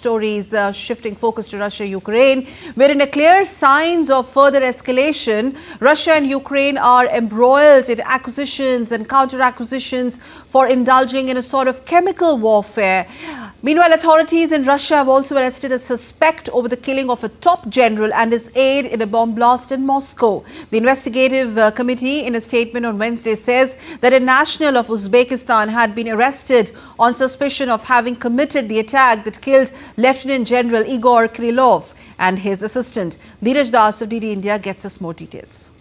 Stories shifting focus to Russia-Ukraine, wherein a clear signs of further escalation. Russia and Ukraine are embroiled in acquisitions and counter-acquisitions for indulging in a sort of chemical warfare. Meanwhile, authorities in Russia have also arrested a suspect over the killing of a top general and his aide in a bomb blast in Moscow. The investigative committee, in a statement on Wednesday, says that a national of Uzbekistan had been arrested on suspicion of having committed the attack that killed Lieutenant General Igor Kirillov and his assistant. Dheeraj Das of DD India gets us more details.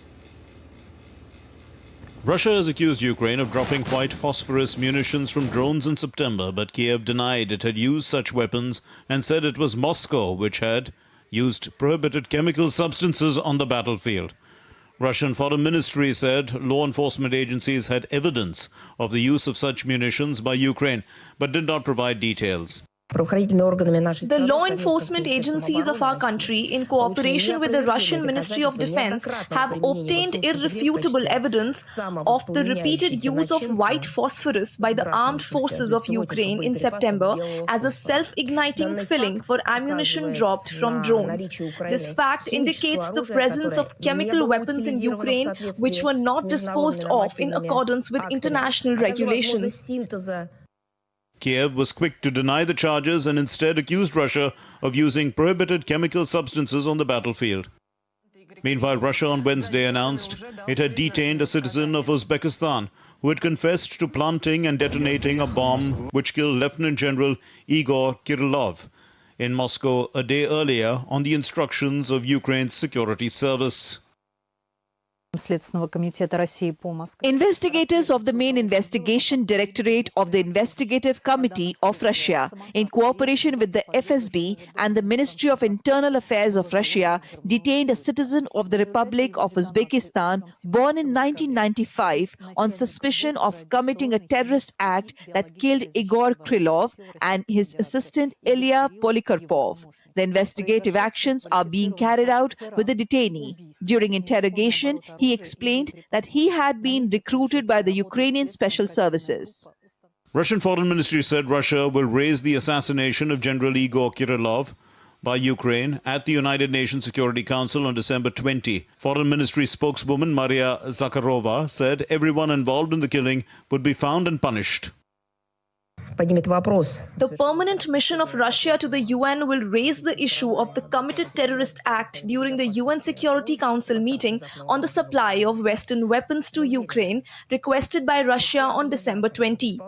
Russia has accused Ukraine of dropping white phosphorus munitions from drones in September, but Kiev denied it had used such weapons and said it was Moscow which had used prohibited chemical substances on the battlefield. Russian Foreign Ministry said law enforcement agencies had evidence of the use of such munitions by Ukraine, but did not provide details. The law enforcement agencies of our country, in cooperation with the Russian Ministry of Defense, have obtained irrefutable evidence of the repeated use of white phosphorus by the armed forces of Ukraine in September as a self-igniting filling for ammunition dropped from drones. This fact indicates the presence of chemical weapons in Ukraine which were not disposed of in accordance with international regulations. Kiev was quick to deny the charges and instead accused Russia of using prohibited chemical substances on the battlefield. Meanwhile, Russia on Wednesday announced it had detained a citizen of Uzbekistan who had confessed to planting and detonating a bomb which killed Lieutenant General Igor Kirillov in Moscow a day earlier on the instructions of Ukraine's security service. Investigators of the main investigation directorate of the Investigative Committee of Russia, in cooperation with the FSB and the Ministry of Internal Affairs of Russia, detained a citizen of the Republic of Uzbekistan born in 1995 on suspicion of committing a terrorist act that killed Igor Kirillov and his assistant Ilya Polikarpov. The investigative actions are being carried out with the detainee. During interrogation, he explained that he had been recruited by the Ukrainian Special Services. Russian Foreign Ministry said Russia will raise the assassination of General Igor Kirillov by Ukraine at the United Nations Security Council on December 20. Foreign Ministry spokeswoman Maria Zakharova said everyone involved in the killing would be found and punished. The permanent mission of Russia to the UN will raise the issue of the committed terrorist act during the UN Security Council meeting on the supply of Western weapons to Ukraine requested by Russia on December 20.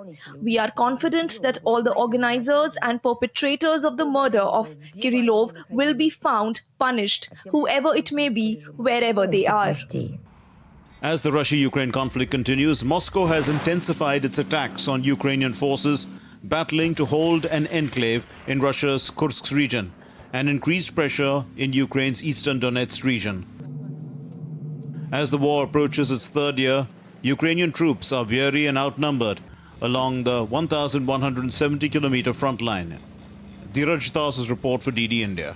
We are confident that all the organizers and perpetrators of the murder of Kirillov will be found, punished, whoever it may be, wherever they are. As the Russia-Ukraine conflict continues, Moscow has intensified its attacks on Ukrainian forces battling to hold an enclave in Russia's Kursk region and increased pressure in Ukraine's eastern Donetsk region. As the war approaches its third year, Ukrainian troops are weary and outnumbered along the 1,170-kilometer front line. Dheeraj Das's report for DD India.